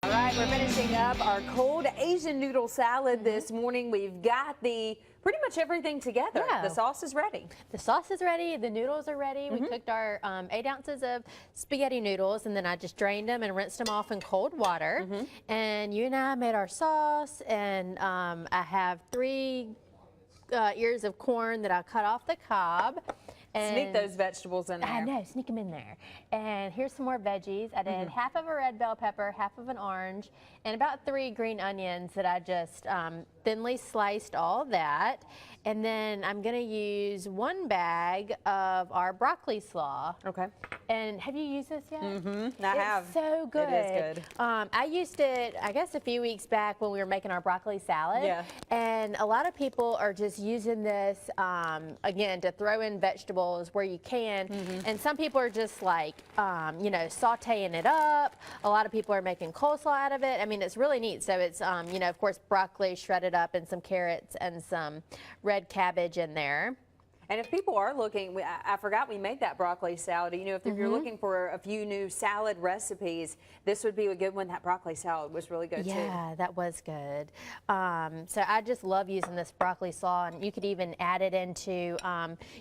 All right, we're finishing up our cold Asian noodle salad this morning. We've got pretty much everything together. Yeah. The sauce is ready. The sauce is ready. The noodles are ready. We cooked our 8 ounces of spaghetti noodles, and then I just drained them and rinsed them off in cold water. And you and I made our sauce, and I have 3 ears of corn that I cut off the cob. And Sneak those vegetables in there. I know, sneak them in there. And here's some more veggies. I did half of a red bell pepper, half of an orange, and about 3 green onions that I just thinly sliced all that. And then I'm gonna use 1 bag of our broccoli slaw. Okay. And have you used this yet? I have. It's so good. It is good. I used it, I guess, a few weeks back when we were making our broccoli salad. Yeah. And a lot of people are just using this, again, to throw in vegetables where you can. And some people are just like, you know, sauteing it up. A lot of people are making coleslaw out of it. I mean, it's really neat. So it's, you know, of course, broccoli shredded up and some carrots and some red cabbage in there. And if people are looking, I forgot we made that broccoli salad. You know, if you're looking for a few new salad recipes, this would be a good one. That broccoli salad was really good too. Yeah, that was good. So I just love using this broccoli slaw, and you could even add it into,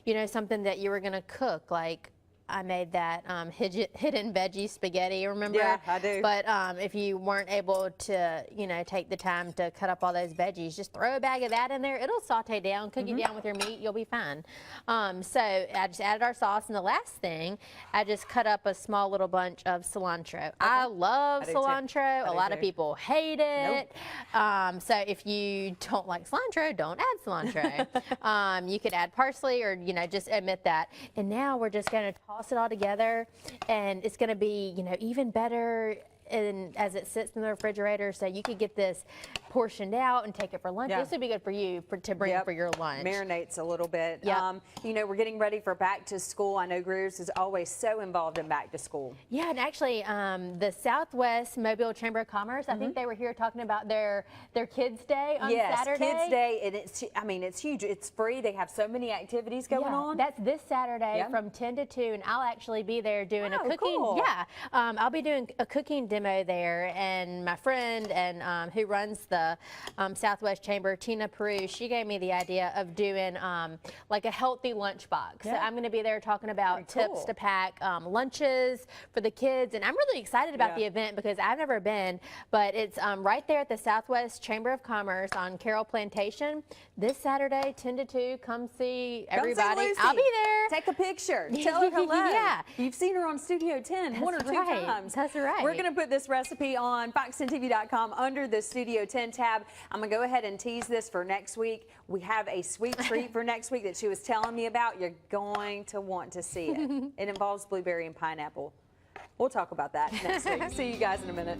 you know, something that you were going to cook, like I made that hidden veggie spaghetti, remember? Yeah, I do. But if you weren't able to, you know, take the time to cut up all those veggies, just throw a bag of that in there. It'll saute down, cook it down with your meat. You'll be fine. So I just added our sauce. And the last thing, I just cut up a small little bunch of cilantro. I love cilantro. A lot of people hate it. So if you don't like cilantro, don't add cilantro. You could add parsley, or, you know, just omit that. And now we're just going to toss it all together, and it's going to be, you know, even better as it sits in the refrigerator. So you could get this portioned out and take it for lunch. This would be good for you to bring for your lunch. Marinates a little bit. Yep. You know, we're getting ready for back to school. I know Greer's is always so involved in back to school. Yeah, and actually the Southwest Mobile Chamber of Commerce, I think they were here talking about their Kids Day on Saturday. Kids Day, and it's huge. It's free. They have so many activities going on. That's this Saturday from 10 to 2, and I'll actually be there doing a cooking. Cool. Yeah, I'll be doing a cooking demo there, and my friend and who runs the Southwest Chamber, Tina Peru, she gave me the idea of doing like a healthy lunch box. So I'm going to be there talking about tips to pack lunches for the kids, and I'm really excited about the event because I've never been, but it's right there at the Southwest Chamber of Commerce on Carroll Plantation this Saturday, 10 to 2. Come see everybody. Come see Lucy. I'll be there. Take a picture. Tell her hello. Yeah. You've seen her on Studio 10 one or two times. That's right. We're going to put this recipe on fox10tv.com under the Studio 10 tab. I'm going to go ahead and tease this for next week. We have a sweet treat for next week that she was telling me about. You're going to want to see it. It involves blueberry and pineapple. We'll talk about that next week. See you guys in a minute.